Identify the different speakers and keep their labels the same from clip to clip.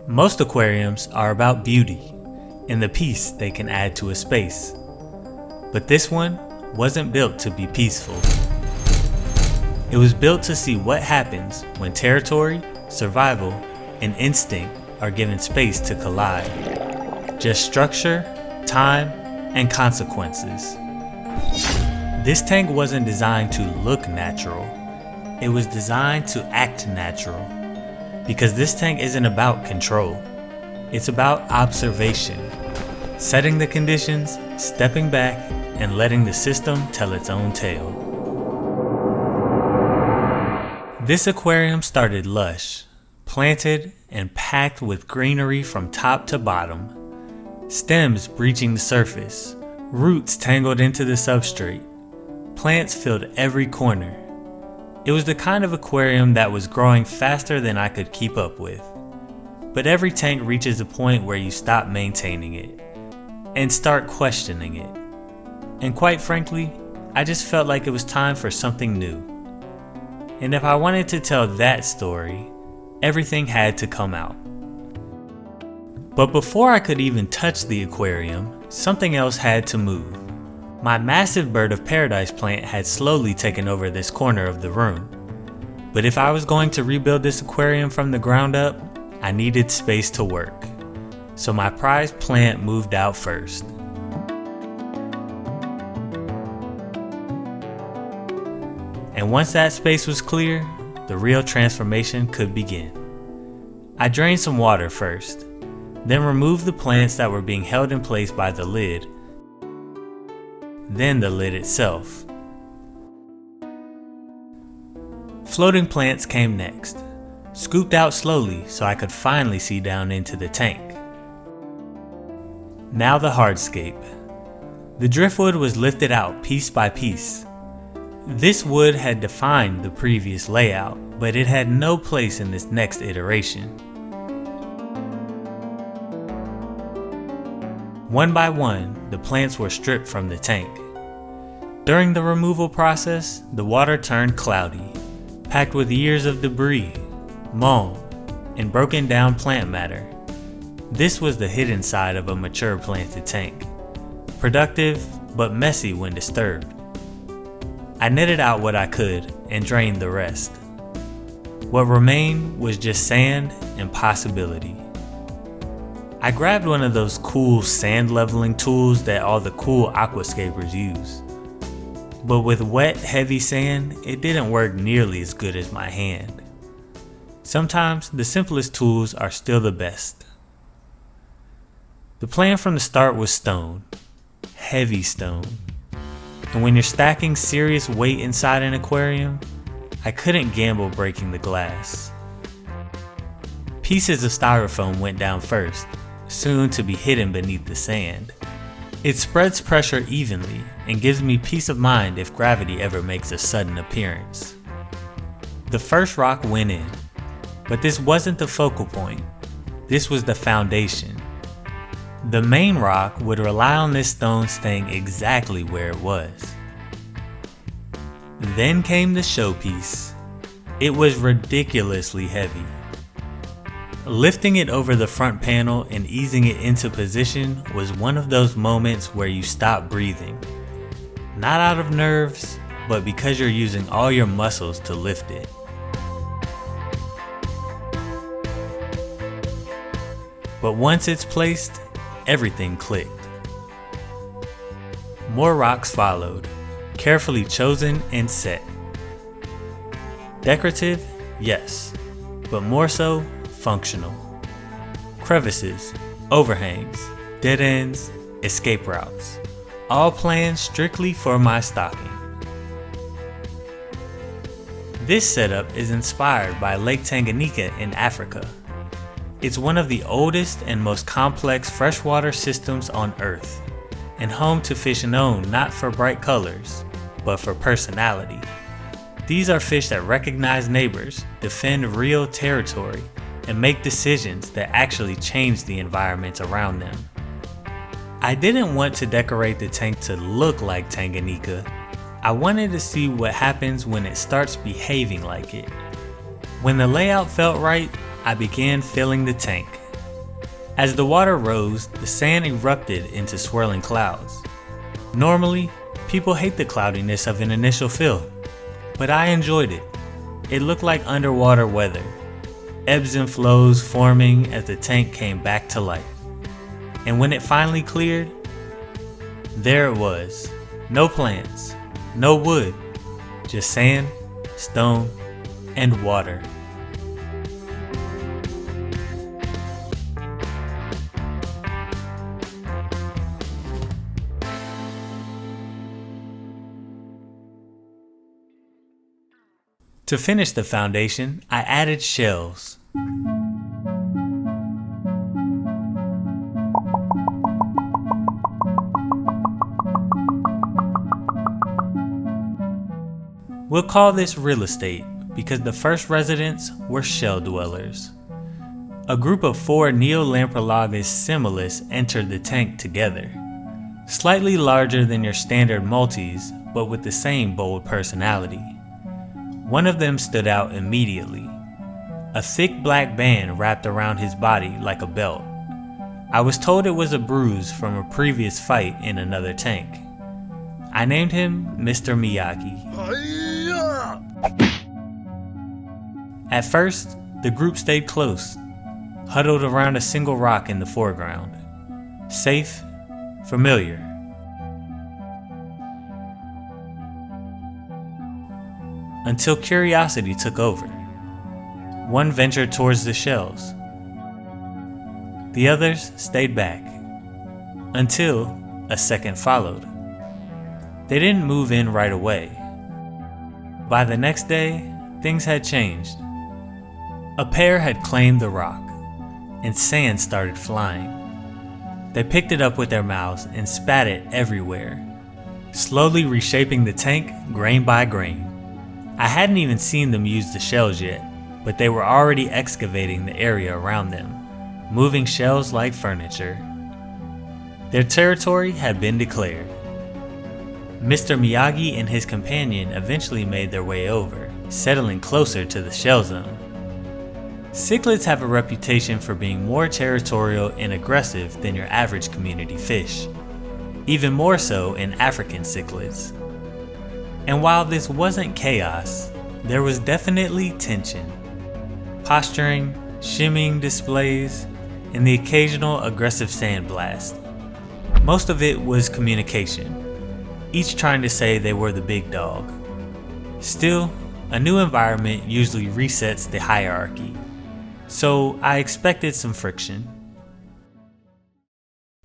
Speaker 1: Most aquariums are about beauty and the peace they can add to a space. But this one wasn't built to be peaceful. It was built to see what happens when territory, survival, and instinct are given space to collide. Just structure, time, and consequences. This tank wasn't designed to look natural. It was designed to act natural. Because this tank isn't about control. It's about observation. Setting the conditions, stepping back, and letting the system tell its own tale. This aquarium started lush, planted and packed with greenery from top to bottom. Stems breaching the surface, roots tangled into the substrate. Plants filled every corner. It was the kind of aquarium that was growing faster than I could keep up with. But every tank reaches a point where you stop maintaining it and start questioning it. And quite frankly, I just felt like it was time for something new. And if I wanted to tell that story, everything had to come out. But before I could even touch the aquarium, something else had to move. My massive bird of paradise plant had slowly taken over this corner of the room. But if I was going to rebuild this aquarium from the ground up, I needed space to work. So my prized plant moved out first. And once that space was clear, the real transformation could begin. I drained some water first, then removed the plants that were being held in place by the lid, then the lid itself. Floating plants came next, scooped out slowly so I could finally see down into the tank. Now the hardscape. The driftwood was lifted out piece by piece. This wood had defined the previous layout, but it had no place in this next iteration. One by one, the plants were stripped from the tank. During the removal process, the water turned cloudy, packed with years of debris, mold, and broken down plant matter. This was the hidden side of a mature planted tank. Productive, but messy when disturbed. I netted out what I could and drained the rest. What remained was just sand and possibility. I grabbed one of those cool sand leveling tools that all the cool aquascapers use. But with wet, heavy sand, it didn't work nearly as good as my hand. Sometimes the simplest tools are still the best. The plan from the start was stone, heavy stone. And when you're stacking serious weight inside an aquarium, I couldn't gamble breaking the glass. Pieces of styrofoam went down first, soon to be hidden beneath the sand. It spreads pressure evenly and gives me peace of mind if gravity ever makes a sudden appearance. The first rock went in, but this wasn't the focal point. This was the foundation. The main rock would rely on this stone staying exactly where it was. Then came the showpiece. It was ridiculously heavy. Lifting it over the front panel and easing it into position was one of those moments where you stop breathing. Not out of nerves, but because you're using all your muscles to lift it. But once it's placed, everything clicked. More rocks followed, carefully chosen and set. Decorative, yes, but more so functional. Crevices, overhangs, dead ends, escape routes, all planned strictly for my stocking. This setup is inspired by Lake Tanganyika in Africa. It's one of the oldest and most complex freshwater systems on Earth, and home to fish known not for bright colors, but for personality. These are fish that recognize neighbors, defend real territory, and make decisions that actually change the environment around them. I didn't want to decorate the tank to look like Tanganyika. I wanted to see what happens when it starts behaving like it. When the layout felt right, I began filling the tank, As the water rose, the sand erupted into swirling clouds. Normally, people hate the cloudiness of an initial fill, but I enjoyed it. It looked like underwater weather, ebbs and flows forming as the tank came back to life. And when it finally cleared, there it was. No plants, no wood, just sand, stone, and water. To finish the foundation, I added shells. We'll call this real estate because the first residents were shell dwellers. A group of 4 Neolamprologus similis entered the tank together. Slightly larger than your standard multis, but with the same bold personality. One of them stood out immediately. A thick black band wrapped around his body like a belt. I was told it was a bruise from a previous fight in another tank. I named him Mr. Miyagi. At first, the group stayed close, huddled around a single rock in the foreground. Safe, familiar. Until curiosity took over. One ventured towards the shells. The others stayed back. Until a second followed. They didn't move in right away. By the next day, things had changed. A pair had claimed the rock, and sand started flying. They picked it up with their mouths and spat it everywhere, slowly reshaping the tank grain by grain. I hadn't even seen them use the shells yet, but they were already excavating the area around them, moving shells like furniture. Their territory had been declared. Mr. Miyagi and his companion eventually made their way over, settling closer to the shell zone. Cichlids have a reputation for being more territorial and aggressive than your average community fish, even more so in African cichlids. And while this wasn't chaos, there was definitely tension. Posturing, shimmying displays, and the occasional aggressive sandblast. Most of it was communication, each trying to say they were the big dog. Still, a new environment usually resets the hierarchy, so I expected some friction.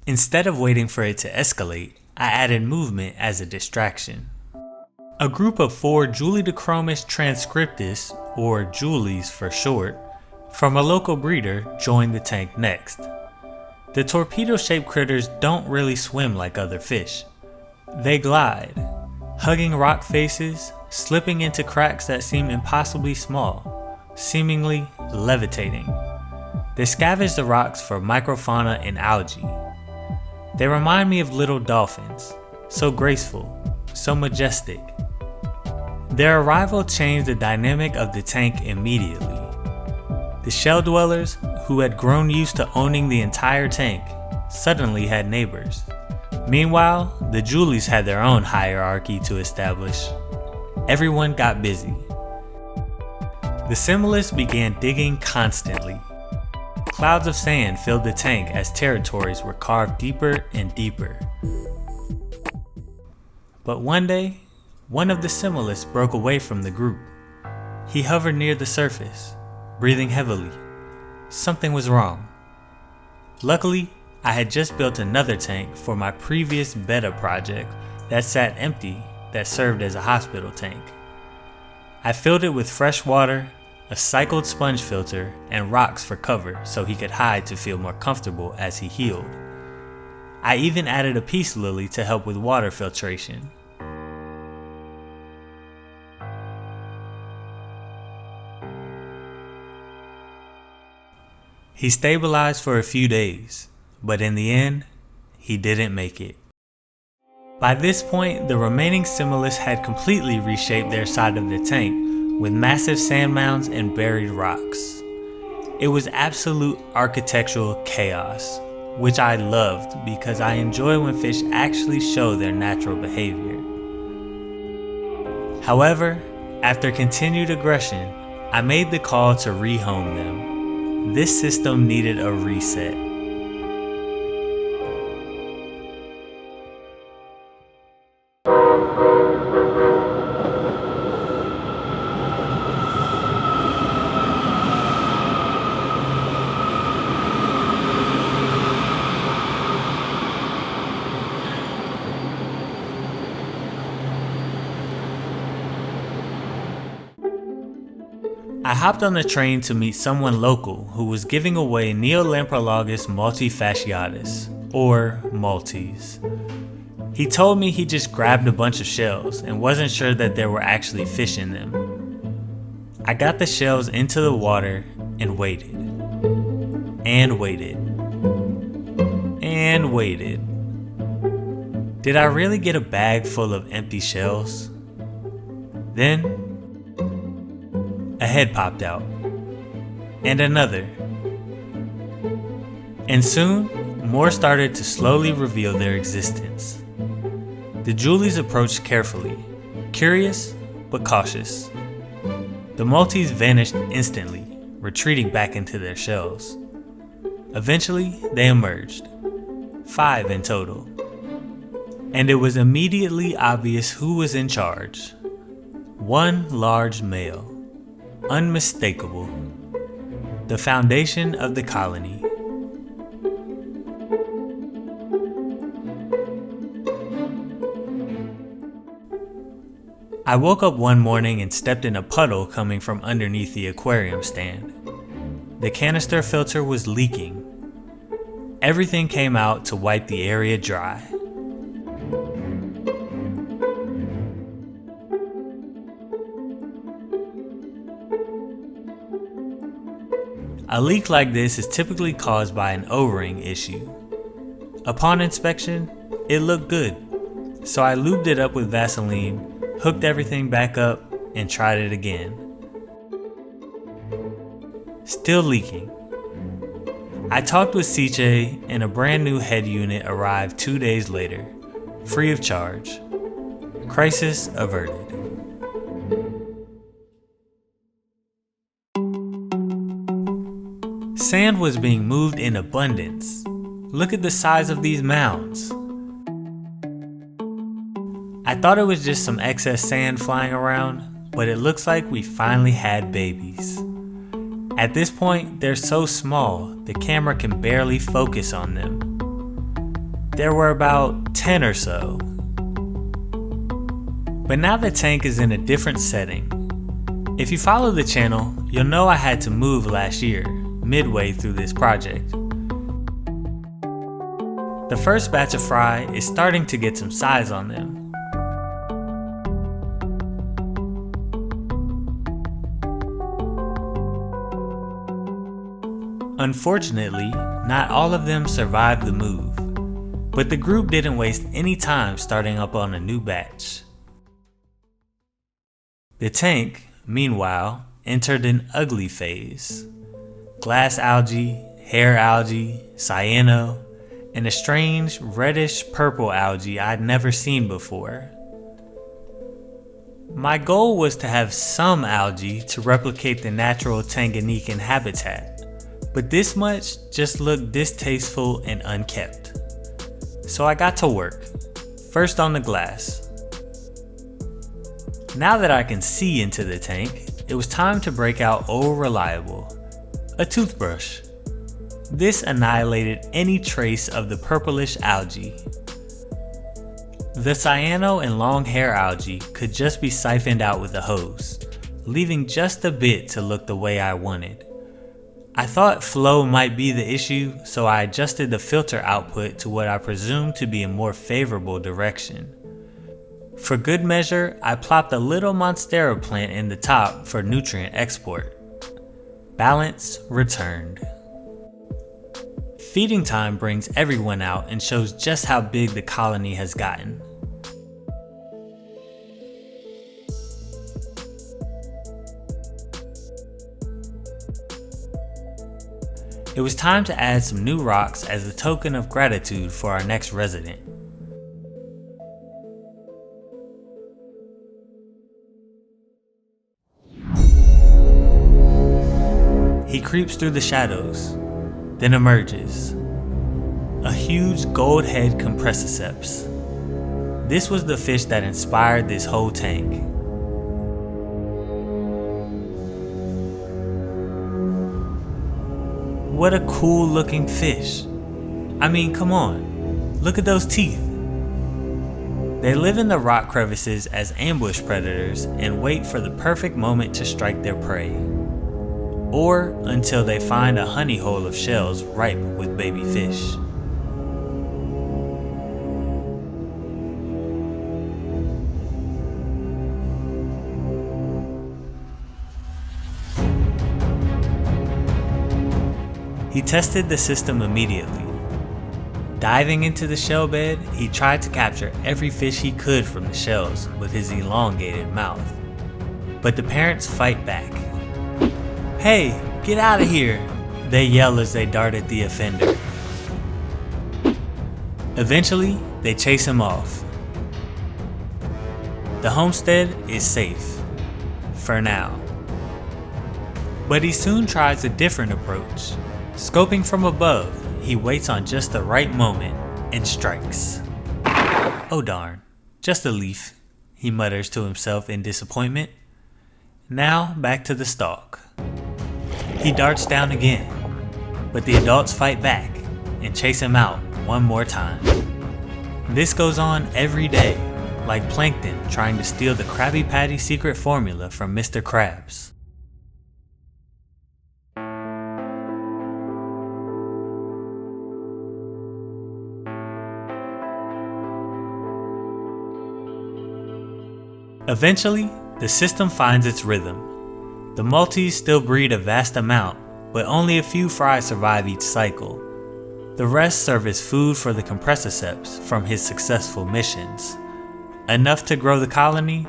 Speaker 1: Instead of waiting for it to escalate, I added movement as a distraction. A group of 4 Julidochromis transcriptus, or Julies for short, from a local breeder joined the tank next. The torpedo-shaped critters don't really swim like other fish. They glide, hugging rock faces, slipping into cracks that seem impossibly small, seemingly levitating. They scavenge the rocks for microfauna and algae. They remind me of little dolphins, so graceful, so majestic. Their arrival changed the dynamic of the tank immediately. The shell dwellers, who had grown used to owning the entire tank, suddenly had neighbors. Meanwhile, the Julies had their own hierarchy to establish. Everyone got busy. The Similis began digging constantly. Clouds of sand filled the tank as territories were carved deeper and deeper. But one day, one of the Similis broke away from the group. He hovered near the surface, breathing heavily. Something was wrong. Luckily, I had just built another tank for my previous beta project that sat empty that served as a hospital tank. I filled it with fresh water, a cycled sponge filter, and rocks for cover so he could hide to feel more comfortable as he healed. I even added a peace lily to help with water filtration. He stabilized for a few days, but in the end, he didn't make it. By this point, the remaining Similis had completely reshaped their side of the tank with massive sand mounds and buried rocks. It was absolute architectural chaos, which I loved because I enjoy when fish actually show their natural behavior. However, after continued aggression, I made the call to rehome them. This system needed a reset. I hopped on the train to meet someone local who was giving away Neolamprologus multifasciatus, or Maltese. He told me he just grabbed a bunch of shells and wasn't sure that there were actually fish in them. I got the shells into the water and waited. And waited. And waited. Did I really get a bag full of empty shells? Then a head popped out, and another. And soon, more started to slowly reveal their existence. The Julies approached carefully, curious but cautious. The Maltese vanished instantly, retreating back into their shells. Eventually, they emerged, 5 in total. And it was immediately obvious who was in charge. One large male. Unmistakable. The foundation of the colony. I woke up one morning and stepped in a puddle coming from underneath the aquarium stand. The canister filter was leaking. Everything came out to wipe the area dry. A leak like this is typically caused by an O-ring issue. Upon inspection, it looked good, so I lubed it up with Vaseline, hooked everything back up, and tried it again. Still leaking. I talked with Siche, and a brand new head unit arrived 2 days later, free of charge. Crisis averted. Sand was being moved in abundance. Look at the size of these mounds. I thought it was just some excess sand flying around, but it looks like we finally had babies. At this point, they're so small, the camera can barely focus on them. There were about 10 or so. But now the tank is in a different setting. If you follow the channel, you'll know I had to move last year, midway through this project. The first batch of fry is starting to get some size on them. Unfortunately, not all of them survived the move, but the group didn't waste any time starting up on a new batch. The tank, meanwhile, entered an ugly phase. Glass algae, hair algae, cyano, and a strange reddish purple algae I'd never seen before. My goal was to have some algae to replicate the natural Tanganyikan habitat, but this much just looked distasteful and unkept. So I got to work, first on the glass. Now that I can see into the tank, it was time to break out Old Reliable, a toothbrush. This annihilated any trace of the purplish algae. The cyano and long hair algae could just be siphoned out with a hose, leaving just a bit to look the way I wanted. I thought flow might be the issue, so I adjusted the filter output to what I presumed to be a more favorable direction. For good measure, I plopped a little Monstera plant in the top for nutrient export. Balance returned. Feeding time brings everyone out and shows just how big the colony has gotten. It was time to add some new rocks as a token of gratitude for our next resident. He creeps through the shadows, then emerges. A huge gold head compressiceps. This was the fish that inspired this whole tank. What a cool looking fish. I mean, come on, look at those teeth. They live in the rock crevices as ambush predators and wait for the perfect moment to strike their prey. Or until they find a honey hole of shells ripe with baby fish. He tested the system immediately. Diving into the shell bed, he tried to capture every fish he could from the shells with his elongated mouth. But the parents fight back. "Hey, get out of here!" they yell as they dart at the offender. Eventually, they chase him off. The homestead is safe. For now. But he soon tries a different approach. Scoping from above, he waits on just the right moment and strikes. "Oh darn, just a leaf," he mutters to himself in disappointment. Now back to the stalk. He darts down again, but the adults fight back and chase him out one more time. This goes on every day, like plankton trying to steal the Krabby Patty secret formula from Mr. Krabs. Eventually, the system finds its rhythm. The multis still breed a vast amount, but only a few fry survive each cycle. The rest serve as food for the compressiceps from his successful missions. Enough to grow the colony,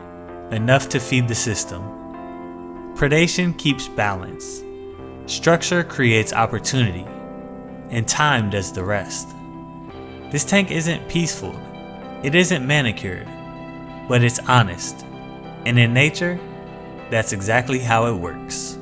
Speaker 1: enough to feed the system. Predation keeps balance. Structure creates opportunity, and time does the rest. This tank isn't peaceful, it isn't manicured, but it's honest. And in nature, that's exactly how it works.